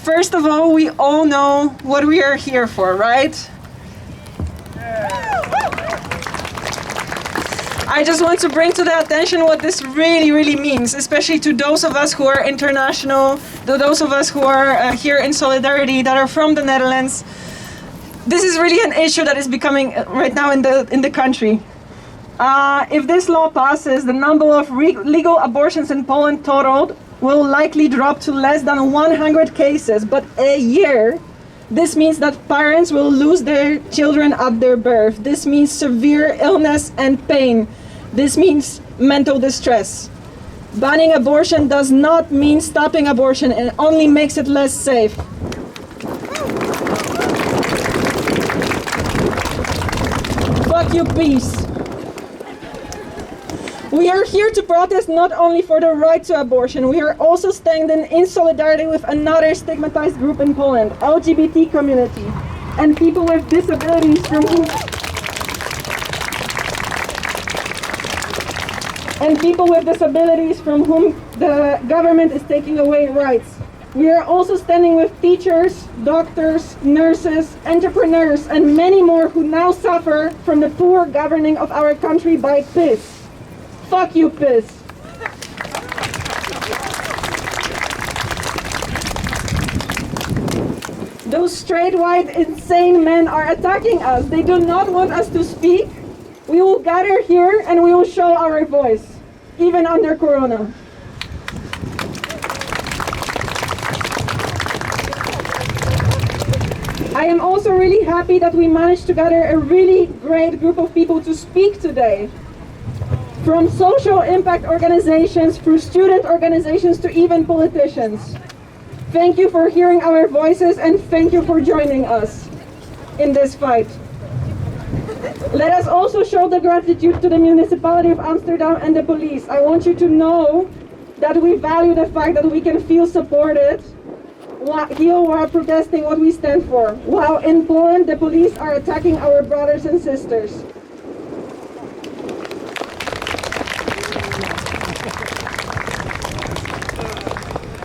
First of all, we all know what we are here for, right? I just want to bring to the attention what this really means, especially to those of us who are international, to those of us who are here in solidarity, that are from the Netherlands. This is really an issue that is becoming right now in the country. If this law passes, the number of legal abortions in Poland totaled will likely drop to less than 100 cases, but a year. This means that parents will lose their children at their birth. This means severe illness and pain. This means mental distress. Banning abortion does not mean stopping abortion, it only makes it less safe. Fuck you, peace. We are here to protest not only for the right to abortion, we are also standing in solidarity with another stigmatized group in Poland, LGBT community, and people with disabilities from whom the government is taking away rights. We are also standing with teachers, doctors, nurses, entrepreneurs, and many more who now suffer from the poor governing of our country by PiS. Fuck you, PiS. Those straight, white, insane men are attacking us. They do not want us to speak. We will gather here and we will show our voice, even under Corona. I am also really happy that we managed to gather a really great group of people to speak today. From social impact organizations, through student organizations, to even politicians. Thank you for hearing our voices and thank you for joining us in this fight. Let us also show the gratitude to the municipality of Amsterdam and the police. I want you to know that we value the fact that we can feel supported here while protesting what we stand for. While in Poland, the police are attacking our brothers and sisters.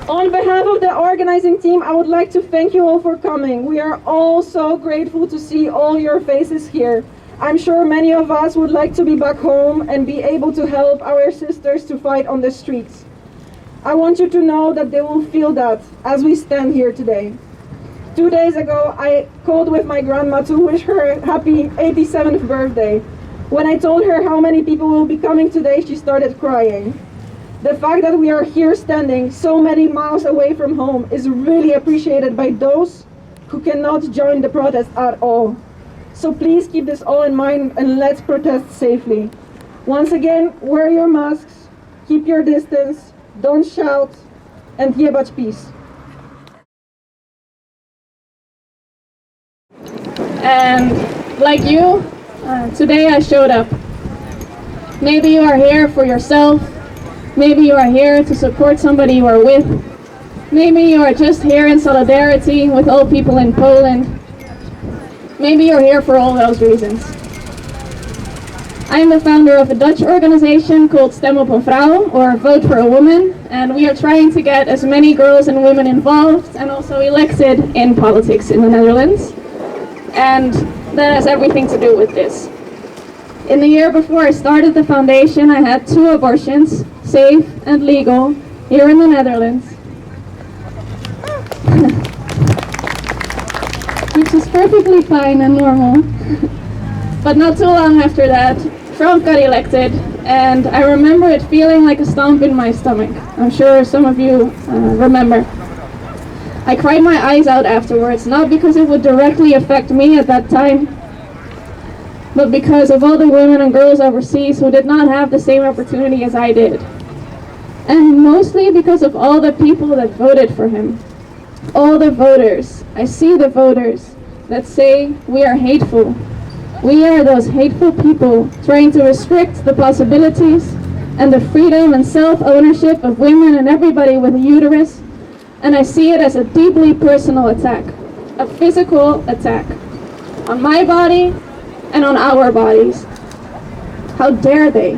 On behalf of the organizing team, I would like to thank you all for coming. We are all so grateful to see all your faces here. I'm sure many of us would like to be back home and be able to help our sisters to fight on the streets. I want you to know that they will feel that as we stand here today. 2 days ago, I called with my grandma to wish her a happy 87th birthday. When I told her how many people will be coming today, she started crying. The fact that we are here standing so many miles away from home is really appreciated by those who cannot join the protest at all. So please keep this all in mind and let's protest safely. Once again, wear your masks, keep your distance, don't shout, and jebać peace. And like you, today I showed up. Maybe you are here for yourself. Maybe you are here to support somebody you are with. Maybe you are just here in solidarity with all people in Poland. Maybe you're here for all those reasons. I am the founder of a Dutch organization called Stem op een Vrouw, or Vote for a Woman, and we are trying to get as many girls and women involved and also elected in politics in the Netherlands. And that has everything to do with this. In the year before I started the foundation, I had 2 abortions, safe and legal, here in the Netherlands. Which is perfectly fine and normal. But not too long after that, Trump got elected, and I remember it feeling like a stomp in my stomach. I'm sure some of you remember. I cried my eyes out afterwards, not because it would directly affect me at that time, but because of all the women and girls overseas who did not have the same opportunity as I did. And mostly because of all the people that voted for him. All the voters. I see the voters that say we are hateful. We are those hateful people trying to restrict the possibilities and the freedom and self-ownership of women and everybody with a uterus. And I see it as a deeply personal attack, a physical attack on my body and on our bodies. How dare they?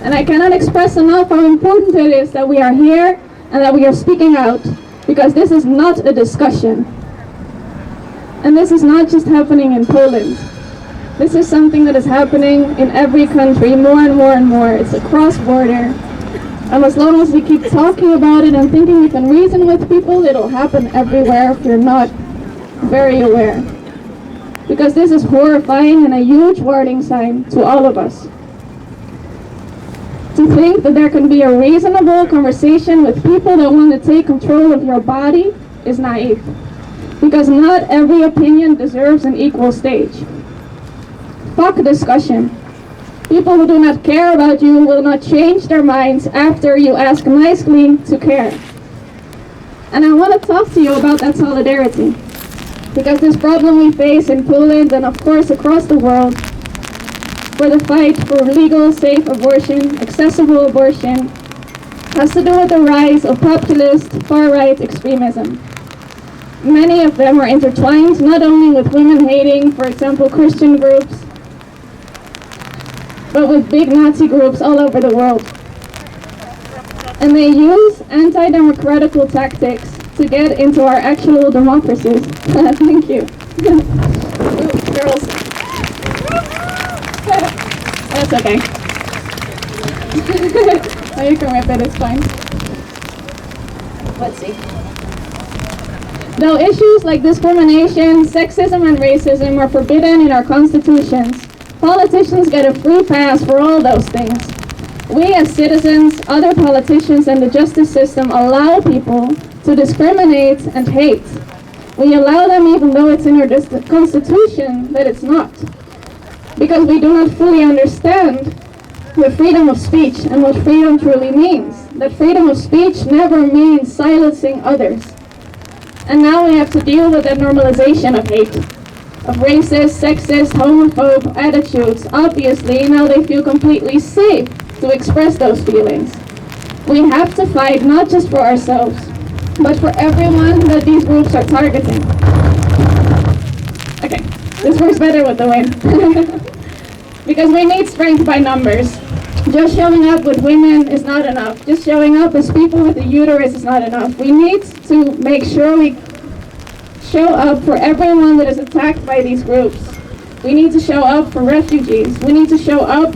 And I cannot express enough how important it is that we are here and that we are speaking out. because this is not a discussion. And this is not just happening in Poland. This is something that is happening in every country more and more and more. It's across border. And as long as we keep talking about it and thinking we can reason with people, it'll happen everywhere if you're not very aware. Because this is horrifying and a huge warning sign to all of us. To think that there can be a reasonable conversation with people that want to take control of your body is naive. Because not every opinion deserves an equal stage. Fuck discussion. People who do not care about you will not change their minds after you ask nicely to care. And I want to talk to you about that solidarity. Because this problem we face in Poland and of course across the world, where the fight for legal, safe abortion, accessible abortion, has to do with the rise of populist, far-right extremism. Many of them are intertwined not only with women-hating, for example, Christian groups, but with big Nazi groups all over the world. And they use anti-democratical tactics to get into our actual democracies. Thank you. Ooh, girls. That's okay. Oh, you can rip it, it's fine. Let's see. Though issues like discrimination, sexism, and racism are forbidden in our constitutions, politicians get a free pass for all those things. We as citizens, other politicians, and the justice system allow people to discriminate and hate. We allow them even though it's in our constitution that it's not. Because we do not fully understand the freedom of speech and what freedom truly means. That freedom of speech never means silencing others. And now we have to deal with that normalization of hate, of racist, sexist, homophobe attitudes. Obviously, now they feel completely safe to express those feelings. We have to fight not just for ourselves, but for everyone that these groups are targeting. Okay, this works better with the wind. Because we need strength by numbers. Just showing up with women is not enough. Just showing up as people with a uterus is not enough. We need to make sure we show up for everyone that is attacked by these groups. We need to show up for refugees. We need to show up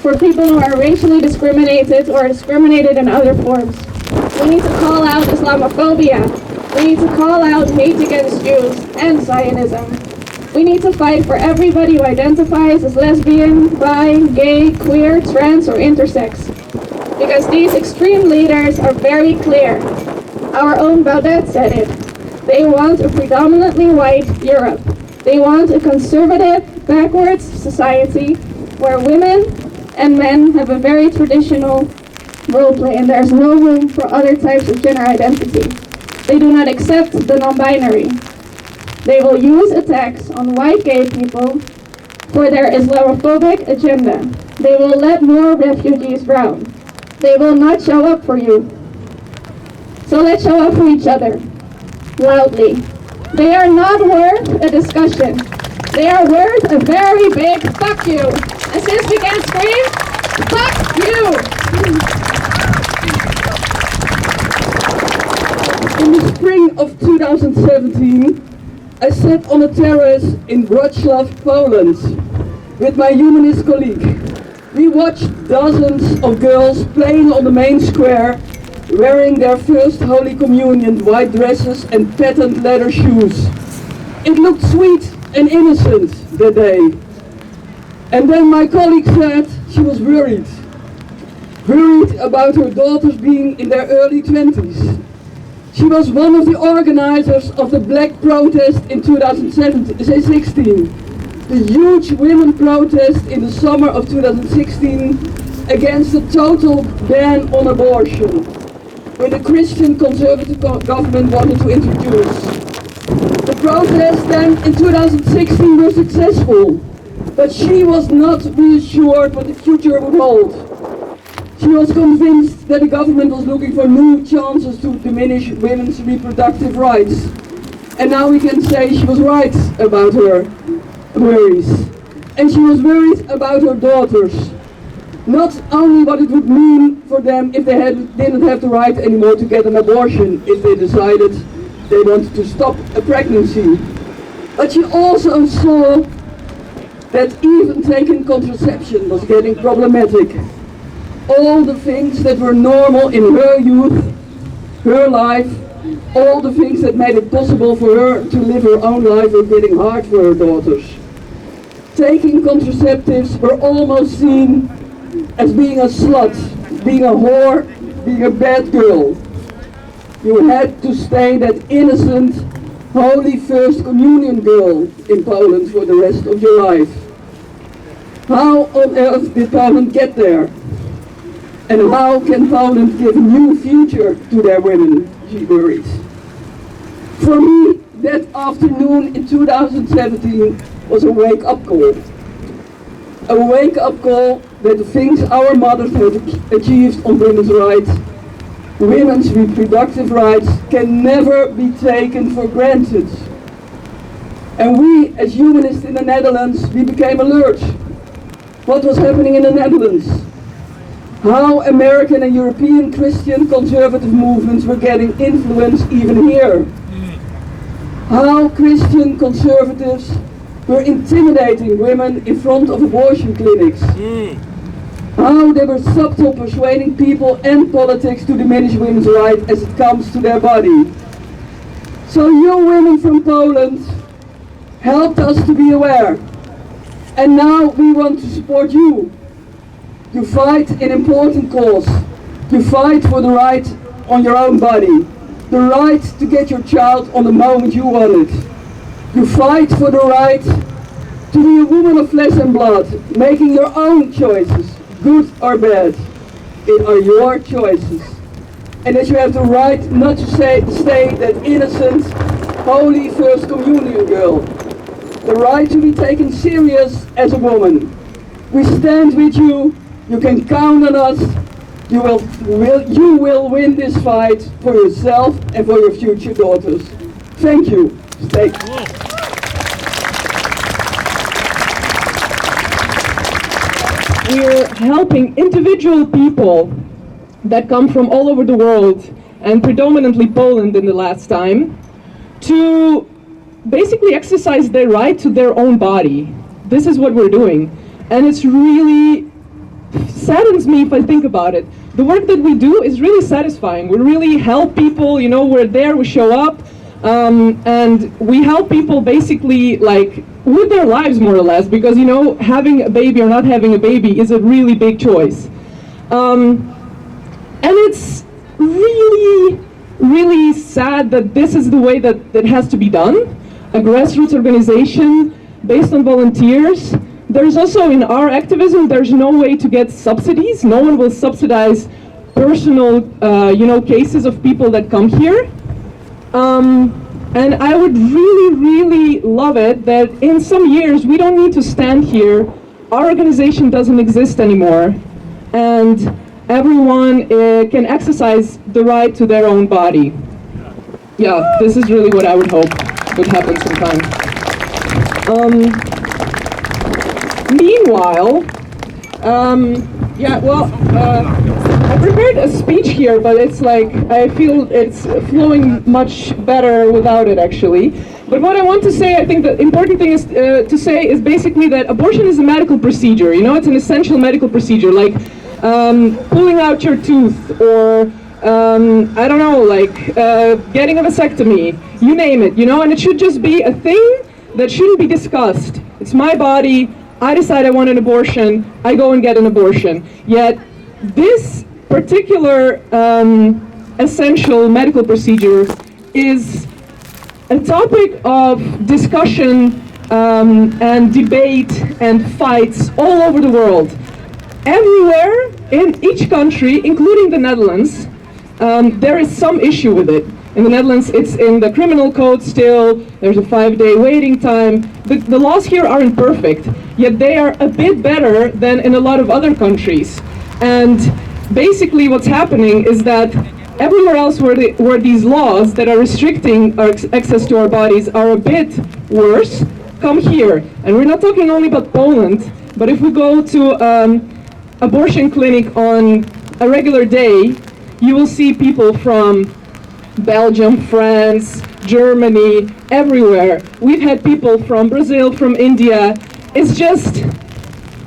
for people who are racially discriminated or discriminated in other forms. We need to call out Islamophobia. We need to call out hate against Jews and Zionism. We need to fight for everybody who identifies as lesbian, bi, gay, queer, trans, or intersex. Because these extreme leaders are very clear. Our own Baudet said it. They want a predominantly white Europe. They want a conservative, backwards society where women and men have a very traditional role play and there's no room for other types of gender identity. They do not accept the non-binary. They will use attacks on white gay people for their Islamophobic agenda. They will let more refugees drown. They will not show up for you. So let's show up for each other, loudly. They are not worth a discussion. They are worth a very big fuck you. And since we can't scream, fuck you! In the spring of 2017, I sat on a terrace in Wrocław, Poland, with my humanist colleague. We watched dozens of girls playing on the main square, wearing their first Holy Communion white dresses and patent leather shoes. It looked sweet and innocent that day. And then my colleague said she was worried about her daughters being in their early 20s. She was one of the organizers of the Black protest in 2016, the huge women protest in the summer of 2016 against the total ban on abortion, when the Christian conservative government wanted to introduce. The protests then in 2016 were successful, but she was not reassured what the future would hold. She was convinced that the government was looking for new chances to diminish women's reproductive rights. And now we can say she was right about her worries. And she was worried about her daughters. Not only what it would mean for them if they didn't have the right anymore to get an abortion if they decided they wanted to stop a pregnancy, but she also saw that even taking contraception was getting problematic. All the things that were normal in her youth, her life, all the things that made it possible for her to live her own life were getting hard for her daughters. Taking contraceptives were almost seen as being a slut, being a whore, being a bad girl. You had to stay that innocent, holy first communion girl in Poland for the rest of your life. How on earth did Poland get there? And how can Poland give a new future to their women, she worried. For me, that afternoon in 2017 was a wake-up call. A wake-up call that the things our mothers have achieved on women's rights, women's reproductive rights, can never be taken for granted. And we, as humanists in the Netherlands, we became alert. What was happening in the Netherlands? How American and European Christian conservative movements were getting influence even here. How Christian conservatives were intimidating women in front of abortion clinics. How they were subtle persuading people and politics to diminish women's rights as it comes to their body. So you women from Poland helped us to be aware. And now we want to support you. You fight an important cause. You fight for the right on your own body. The right to get your child on the moment you want it. You fight for the right to be a woman of flesh and blood, making your own choices, good or bad. It are your choices. And that you have the right not to stay that innocent, holy first communion girl. The right to be taken serious as a woman. We stand with you. You can count on us. You will win this fight for yourself and for your future daughters. Thank you. Stay. We're helping individual people that come from all over the world, and predominantly Poland in the last time, to basically exercise their right to their own body. This is what we're doing. And it's really saddens me if I think about it. The work that we do is really satisfying. We really help people, you know, we're there, we show up, and we help people basically like with their lives more or less, because, you know, having a baby or not having a baby is a really big choice. And it's really, really sad that this is the way that it has to be done. A grassroots organization based on volunteers. There's also, in our activism, there's no way to get subsidies. No one will subsidize personal, cases of people that come here. And I would really, really love it that in some years we don't need to stand here. Our organization doesn't exist anymore, and everyone can exercise the right to their own body. Yeah, this is really what I would hope would happen sometime. Meanwhile, I prepared a speech here, but it's like, I feel it's flowing much better without it actually. But what I want to say, I think the important thing is to say is basically that abortion is a medical procedure. You know, it's an essential medical procedure, like pulling out your tooth, or I don't know, like getting a vasectomy, you name it, you know, and it should just be a thing that shouldn't be discussed. It's my body, I decide I want an abortion, I go and get an abortion. Yet this particular essential medical procedure is a topic of discussion and debate and fights all over the world. Everywhere in each country, including the Netherlands, there is some issue with it. In the Netherlands, it's in the criminal code still. There's a 5-day waiting time. The laws here aren't perfect, yet they are a bit better than in a lot of other countries. And basically what's happening is that everywhere else where these laws that are restricting our access to our bodies are a bit worse, come here. And we're not talking only about Poland, but if we go to abortion clinic on a regular day, you will see people from Belgium, France, Germany, everywhere. We've had people from Brazil, from India. It's just,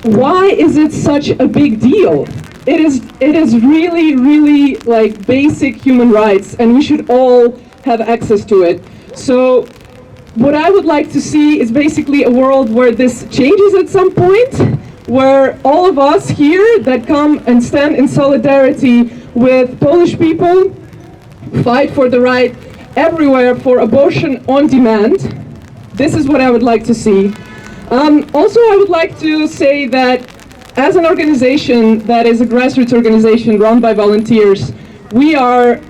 why is it such a big deal? It is really, really like basic human rights, and we should all have access to it. So what I would like to see is basically a world where this changes at some point, where all of us here that come and stand in solidarity with Polish people fight for the right everywhere for abortion on demand. This is what I would like to see. Also, I would like to say that as an organization that is a grassroots organization run by volunteers, we are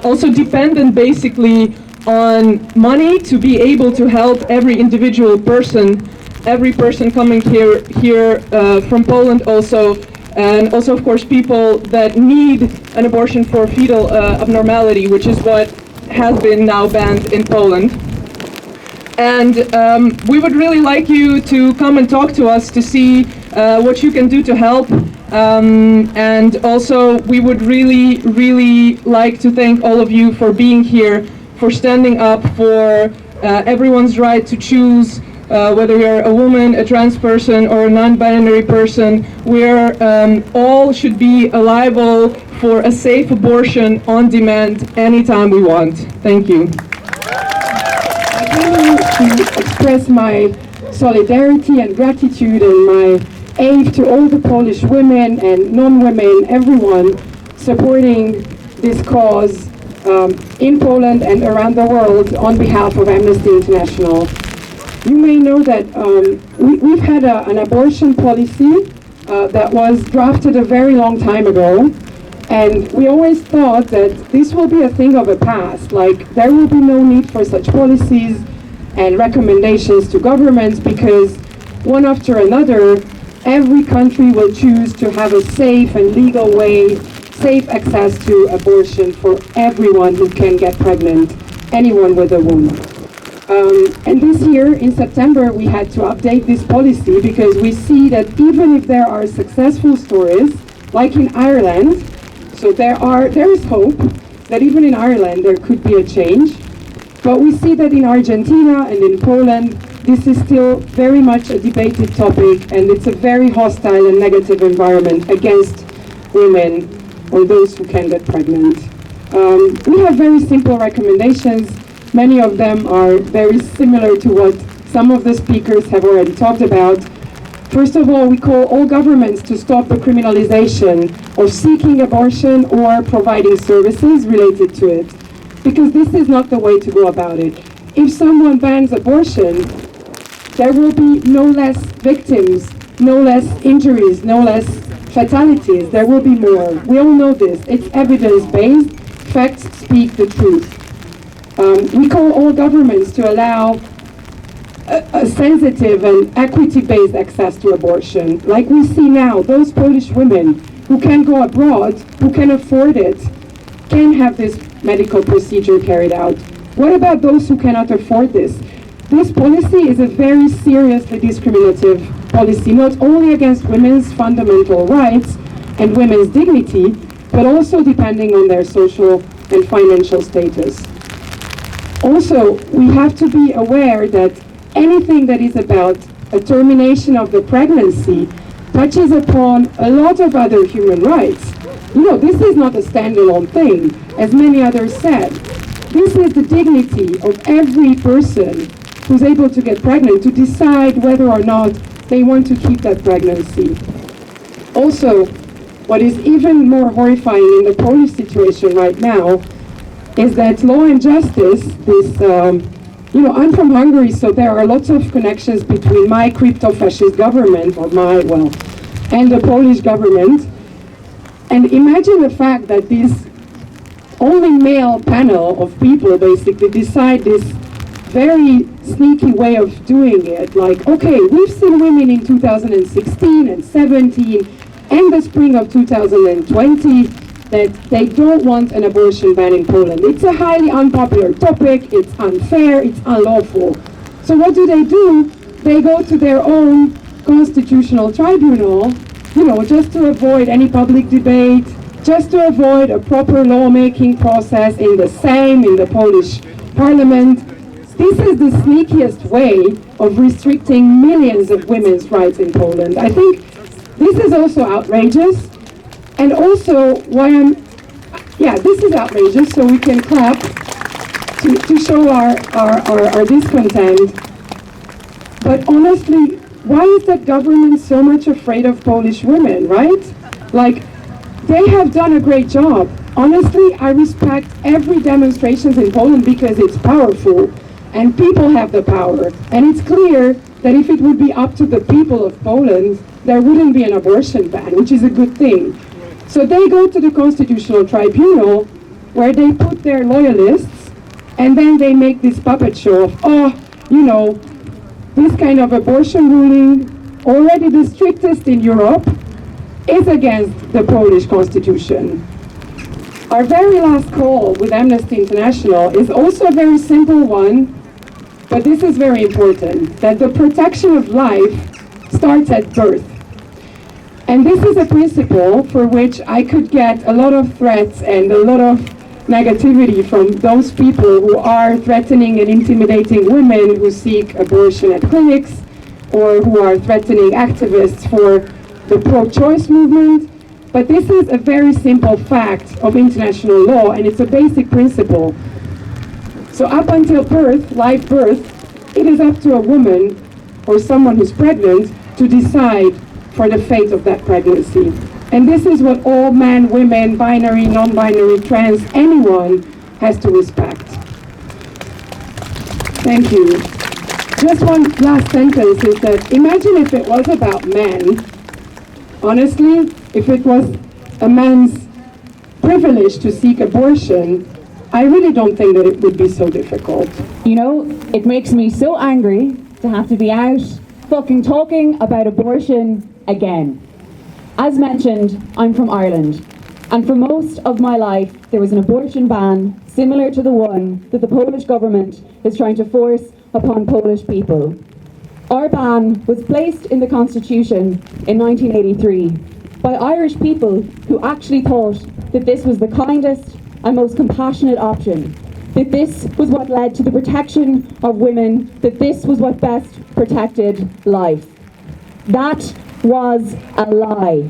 also dependent basically on money to be able to help every individual person, every person coming here from Poland also, and also of course people that need an abortion for fetal abnormality, which is what has been now banned in Poland. And we would really like you to come and talk to us to see what you can do to help. And also we would really, really like to thank all of you for being here, for standing up for everyone's right to choose whether you're a woman, a trans person, or a non-binary person. We're all should be liable for a safe abortion on demand anytime we want. Thank you. I came to express my solidarity and gratitude and my aid to all the Polish women and non-women, everyone supporting this cause in Poland and around the world on behalf of Amnesty International. You may know that we've had an abortion policy that was drafted a very long time ago, and we always thought that this will be a thing of the past, like there will be no need for such policies and recommendations to governments because one after another, every country will choose to have a safe and legal way, safe access to abortion for everyone who can get pregnant, anyone with a womb. And this year, in September, we had to update this policy because we see that even if there are successful stories, like in Ireland, so there is hope that even in Ireland there could be a change, but we see that in Argentina and in Poland, this is still very much a debated topic, and it's a very hostile and negative environment against women or those who can get pregnant. We have very simple recommendations. Many of them are very similar to what some of the speakers have already talked about. First of all, we call all governments to stop the criminalization of seeking abortion or providing services related to it, because this is not the way to go about it. If someone bans abortion, there will be no less victims, no less injuries, no less fatalities. There will be more. We all know this. It's evidence-based. Facts speak the truth. We call all governments to allow a sensitive and equity-based access to abortion. Like we see now, those Polish women who can go abroad, who can afford it, can have this medical procedure carried out. What about those who cannot afford this? This policy is a very seriously discriminative policy, not only against women's fundamental rights and women's dignity, but also depending on their social and financial status. Also, we have to be aware that anything that is about a termination of the pregnancy touches upon a lot of other human rights. You know, this is not a standalone thing, as many others said. This is the dignity of every person who's able to get pregnant to decide whether or not they want to keep that pregnancy. Also, what is even more horrifying in the Polish situation right now is that Law and Justice, I'm from Hungary, so there are lots of connections between my crypto-fascist government, and the Polish government. And imagine the fact that this only male panel of people basically decide this very sneaky way of doing it. Like, okay, we've seen women in 2016 and 17 and the spring of 2020 that they don't want an abortion ban in Poland. It's a highly unpopular topic, it's unfair, it's unlawful. So what do? They go to their own Constitutional Tribunal just to avoid any public debate, just to avoid a proper lawmaking process in the Polish parliament. This is the sneakiest way of restricting millions of women's rights in Poland. I think this is also outrageous, and also this is outrageous, so we can clap to show our discontent. But honestly, why is that government so much afraid of Polish women, right? Like, they have done a great job. Honestly, I respect every demonstration in Poland because it's powerful and people have the power. And it's clear that if it would be up to the people of Poland, there wouldn't be an abortion ban, which is a good thing. So they go to the Constitutional Tribunal where they put their loyalists and then they make this puppet show of, this kind of abortion ruling, already the strictest in Europe, is against the Polish constitution. Our very last call with Amnesty International is also a very simple one, but this is very important, that the protection of life starts at birth. And this is a principle for which I could get a lot of threats and a lot of negativity from those people who are threatening and intimidating women who seek abortion at clinics, or who are threatening activists for the pro-choice movement. But this is a very simple fact of international law, and it's a basic principle. So up until birth, live birth, it is up to a woman or someone who's pregnant to decide for the fate of that pregnancy. And this is what all men, women, binary, non-binary, trans, anyone has to respect. Thank you. Just one last sentence is that imagine if it was about men. Honestly, if it was a man's privilege to seek abortion, I really don't think that it would be so difficult. It makes me so angry to have to be out fucking talking about abortion again. As mentioned, I'm from Ireland, and for most of my life there was an abortion ban similar to the one that the Polish government is trying to force upon Polish people. Our ban was placed in the Constitution in 1983 by Irish people who actually thought that this was the kindest and most compassionate option, that this was what led to the protection of women, that this was what best protected life. That was a lie.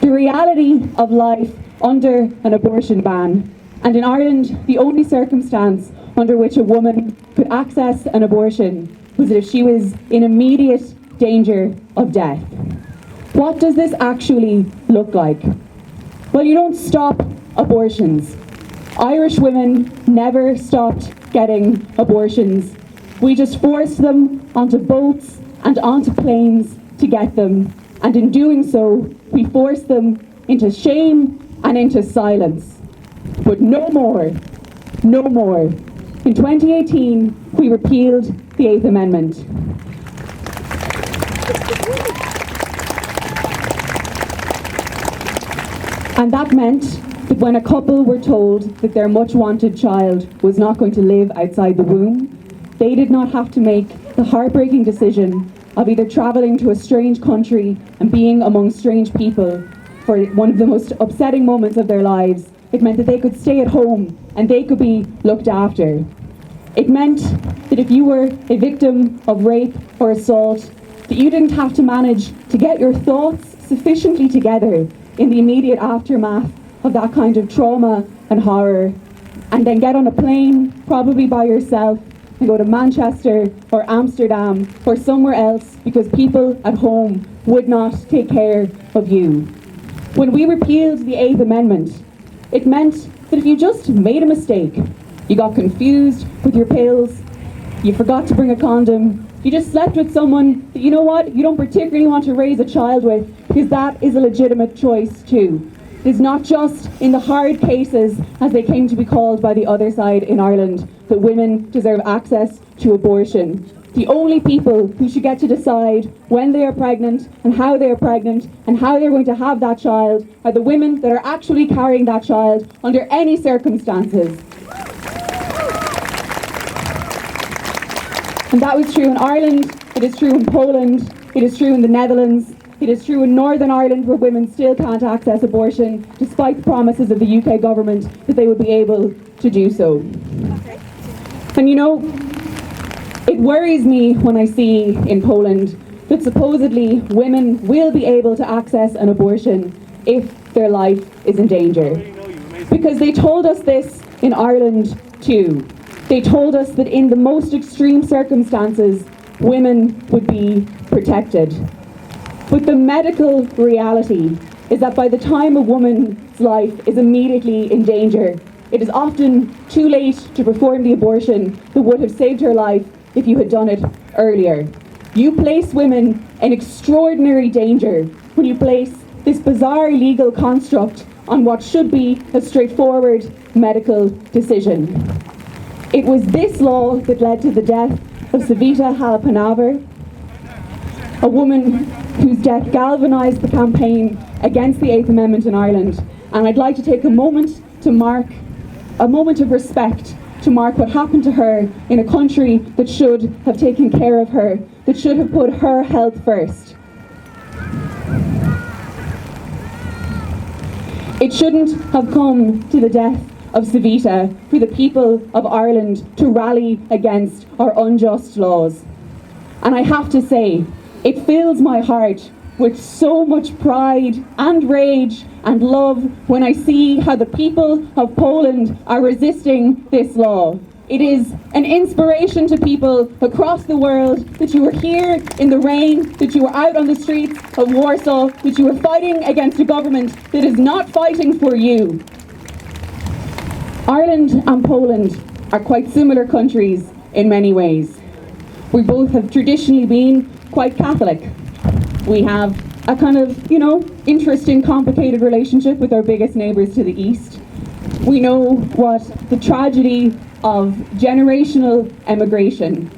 The reality of life under an abortion ban, and in Ireland the only circumstance under which a woman could access an abortion was that if she was in immediate danger of death. What does this actually look like? Well, you don't stop abortions. Irish women never stopped getting abortions. We just forced them onto boats and onto planes to get them, and in doing so, we forced them into shame and into silence. But no more, no more. In 2018, we repealed the 8th Amendment. And that meant that when a couple were told that their much wanted child was not going to live outside the womb, they did not have to make the heartbreaking decision of either travelling to a strange country and being among strange people for one of the most upsetting moments of their lives. It meant that they could stay at home and they could be looked after. It meant that if you were a victim of rape or assault, that you didn't have to manage to get your thoughts sufficiently together in the immediate aftermath of that kind of trauma and horror, and then get on a plane, probably by yourself, and go to Manchester or Amsterdam or somewhere else because people at home would not take care of you. When we repealed the 8th Amendment, it meant that if you just made a mistake, you got confused with your pills, you forgot to bring a condom, you just slept with someone that, you know what, you don't particularly want to raise a child with, because that is a legitimate choice too. It is not just in the hard cases, as they came to be called by the other side in Ireland, that women deserve access to abortion. The only people who should get to decide when they are pregnant and how they're going to have that child are the women that are actually carrying that child under any circumstances. And that was true in Ireland, it is true in Poland, it is true in the Netherlands, It is true in Northern Ireland, where women still can't access abortion, despite the promises of the UK government that they would be able to do so. And you know, it worries me when I see in Poland that supposedly women will be able to access an abortion if their life is in danger. Because they told us this in Ireland too. They told us that in the most extreme circumstances, women would be protected. But the medical reality is that by the time a woman's life is immediately in danger, it is often too late to perform the abortion that would have saved her life if you had done it earlier. You place women in extraordinary danger when you place this bizarre legal construct on what should be a straightforward medical decision. It was this law that led to the death of Savita Halappanavar, a woman whose death galvanised the campaign against the 8th Amendment in Ireland. And I'd like to take a moment to mark, a moment of respect to mark what happened to her in a country that should have taken care of her, that should have put her health first. It shouldn't have come to the death of Savita for the people of Ireland to rally against our unjust laws. And I have to say, it fills my heart with so much pride and rage and love when I see how the people of Poland are resisting this law. It is an inspiration to people across the world that you were here in the rain, that you were out on the streets of Warsaw, that you were fighting against a government that is not fighting for you. Ireland and Poland are quite similar countries in many ways. We both have traditionally been quite Catholic. We have a kind of, interesting, complicated relationship with our biggest neighbours to the east. We know what the tragedy of generational emigration.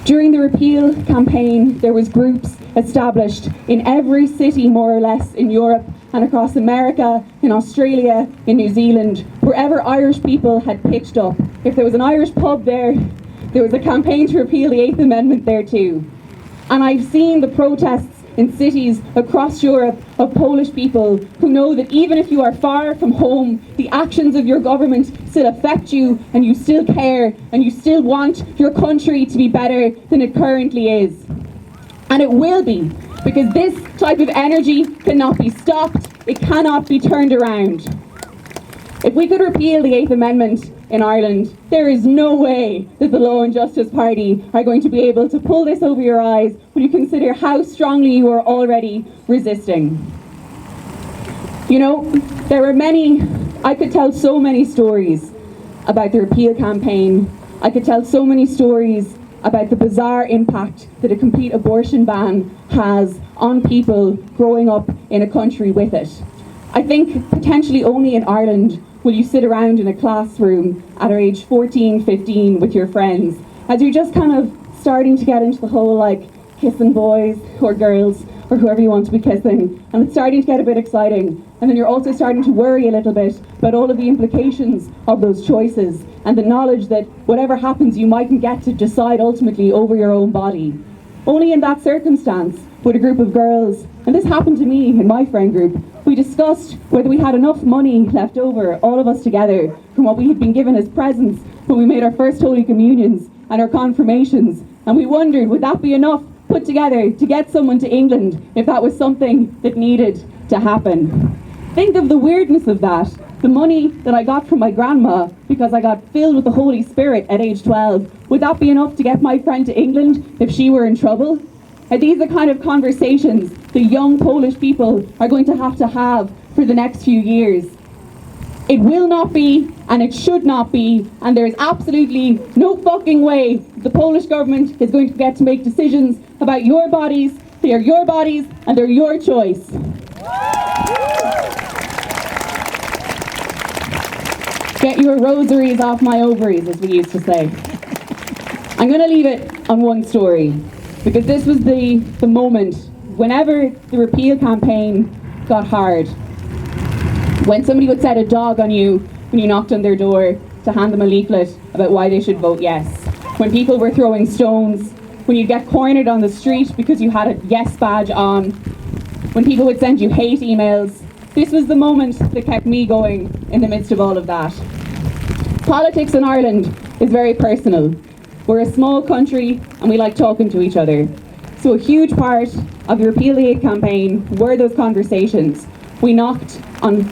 During the repeal campaign, there was groups established in every city, more or less, in Europe and across America, in Australia, in New Zealand, wherever Irish people had pitched up. If there was an Irish pub there, there was a campaign to repeal the 8th Amendment there too. And I've seen the protests in cities across Europe of Polish people who know that even if you are far from home, the actions of your government still affect you, and you still care, and you still want your country to be better than it currently is. And it will be, because this type of energy cannot be stopped, it cannot be turned around. If we could repeal the 8th Amendment in Ireland, there is no way that the Law and Justice Party are going to be able to pull this over your eyes when you consider how strongly you are already resisting. There are many, I could tell so many stories about the repeal campaign. I could tell so many stories about the bizarre impact that a complete abortion ban has on people growing up in a country with it. I think potentially only in Ireland will you sit around in a classroom at age 14, 15 with your friends as you're just kind of starting to get into the whole kissing boys or girls or whoever you want to be kissing, and it's starting to get a bit exciting, and then you're also starting to worry a little bit about all of the implications of those choices and the knowledge that whatever happens you mightn't get to decide ultimately over your own body. Only in that circumstance would a group of girls, and this happened to me in my friend group, we discussed whether we had enough money left over, all of us together, from what we had been given as presents when we made our first Holy Communions and our confirmations, and we wondered, would that be enough put together to get someone to England if that was something that needed to happen? Think of the weirdness of that. The money that I got from my grandma because I got filled with the Holy Spirit at age 12, would that be enough to get my friend to England if she were in trouble? Are these the kind of conversations the young Polish people are going to have for the next few years? It will not be, and it should not be, and there is absolutely no fucking way the Polish government is going to get to make decisions about your bodies. They are your bodies, and they're your choice. Get your rosaries off my ovaries, as we used to say. I'm going to leave it on one story, because this was the moment whenever the repeal campaign got hard. When somebody would set a dog on you when you knocked on their door to hand them a leaflet about why they should vote yes. When people were throwing stones, when you'd get cornered on the street because you had a yes badge on, when people would send you hate emails. This was the moment that kept me going in the midst of all of that. Politics in Ireland is very personal. We're a small country and we like talking to each other. So a huge part of the Repeal the 8 campaign were those conversations. We knocked on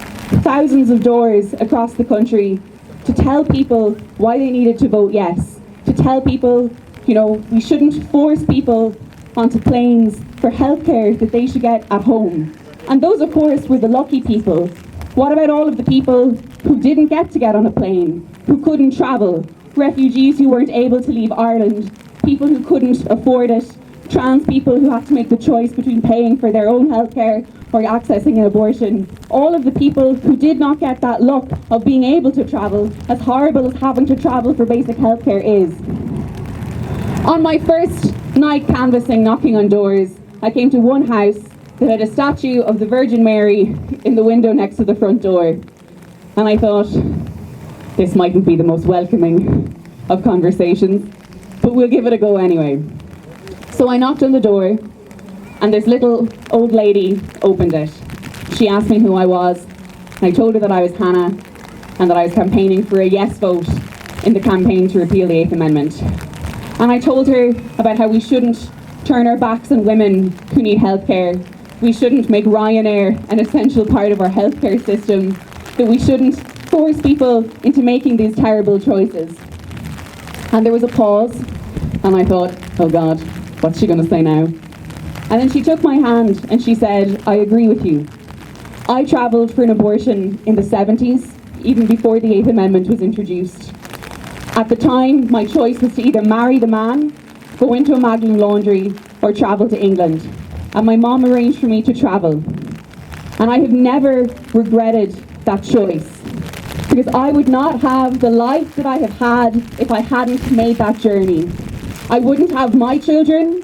thousands of doors across the country to tell people why they needed to vote yes, to tell people, you know, we shouldn't force people onto planes for healthcare that they should get at home. And those, of course, were the lucky people. What about all of the people who didn't get on a plane, who couldn't travel, refugees who weren't able to leave Ireland, people who couldn't afford it, trans people who had to make the choice between paying for their own healthcare or accessing an abortion, all of the people who did not get that luck of being able to travel, as horrible as having to travel for basic healthcare is. On my first night canvassing, knocking on doors, I came to one house that had a statue of the Virgin Mary in the window next to the front door. And I thought, this mightn't be the most welcoming of conversations, but we'll give it a go anyway. So I knocked on the door, and this little old lady opened it. She asked me who I was, and I told her that I was Hannah, and that I was campaigning for a yes vote in the campaign to repeal the 8th Amendment. And I told her about how we shouldn't turn our backs on women who need healthcare. We shouldn't make Ryanair an essential part of our healthcare system, that we shouldn't force people into making these terrible choices. And there was a pause, and I thought, oh God, what's she going to say now? And then she took my hand and she said, I agree with you. I travelled for an abortion in the 70s, even before the 8th Amendment was introduced. At the time, my choice was to either marry the man, go into a Magdalen laundry, or travel to England. And my mom arranged for me to travel. And I have never regretted that choice, because I would not have the life that I have had if I hadn't made that journey. I wouldn't have my children,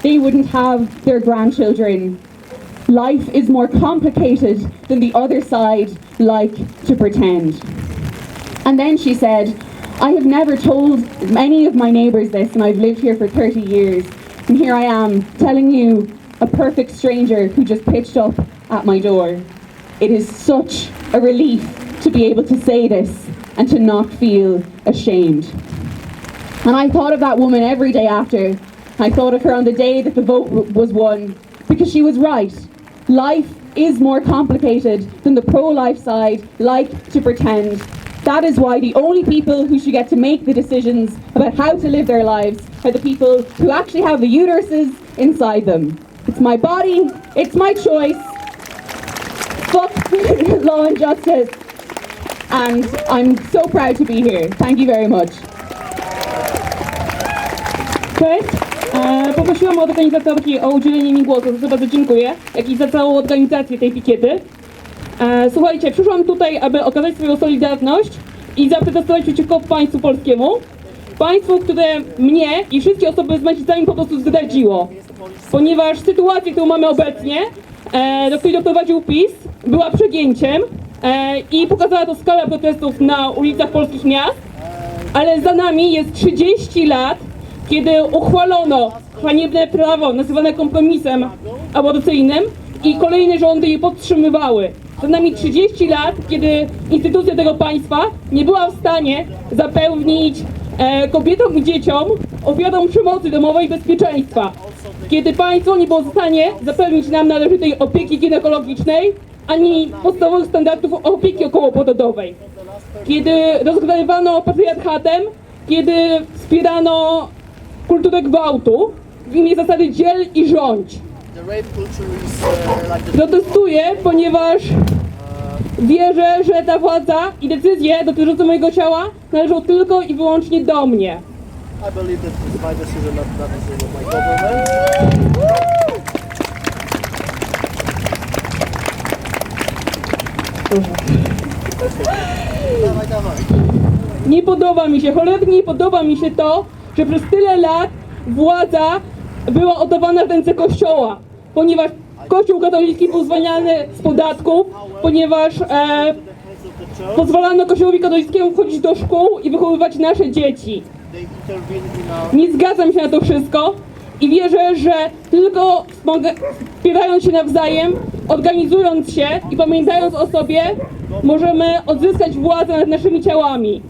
they wouldn't have their grandchildren. Life is more complicated than the other side like to pretend. And then she said, I have never told many of my neighbours this, and I've lived here for 30 years. And here I am telling you, a perfect stranger who just pitched up at my door. It is such a relief to be able to say this and to not feel ashamed. And I thought of that woman every day after. I thought of her on the day that the vote was won, because she was right. Life is more complicated than the pro-life side like to pretend. That is why the only people who should get to make the decisions about how to live their lives are the people who actually have the uteruses inside them. It's my body, it's my choice. Fuck law and justice. And I'm so proud to be here. Thank you very much. Cześć. Poprosiłam od organizatorki o udzielenie mi głosu, za co bardzo dziękuję, jak i za całą organizację tej pikiety. Słuchajcie, przyszłam tutaj, aby okazać swoją solidarność i zaprotestować przeciwko państwu polskiemu. Państwu, które mnie i wszystkie osoby z mężczyznami po prostu zdradziło. Ponieważ sytuacja, którą mamy obecnie, do której doprowadził PiS, była przegięciem i pokazała to skalę protestów na ulicach polskich miast, ale za nami jest 30 lat, kiedy uchwalono haniebne prawo nazywane kompromisem aborcyjnym i kolejne rządy je podtrzymywały. Za nami 30 lat, kiedy instytucja tego państwa nie była w stanie zapewnić kobietom i dzieciom, ofiarom przemocy domowej bezpieczeństwa. Kiedy państwo nie było w stanie zapewnić nam należytej opieki ginekologicznej, ani podstawowych standardów opieki okołoporodowej. Kiedy rozgrywano patriarchatem, kiedy wspierano kulturę gwałtu w imię zasady dziel i rządź. Protestuję, ponieważ wierzę, że ta władza i decyzje dotyczące mojego ciała należą tylko i wyłącznie do mnie. Nie podoba mi się, cholernie nie podoba mi się to, że przez tyle lat władza była oddawana w ręce Kościoła, ponieważ Kościół katolicki był zwalniany z podatków, ponieważ pozwalano Kościołowi katolickiemu wchodzić do szkół i wychowywać nasze dzieci. Nie zgadzam się na to wszystko I wierzę, że tylko wspierając się nawzajem, organizując się i pamiętając o sobie, możemy odzyskać władzę nad naszymi ciałami.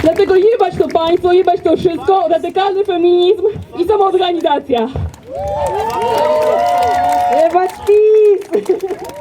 Dlatego jebać to państwo, jebać to wszystko, radykalny feminizm i samoorganizacja. Jebać PiS!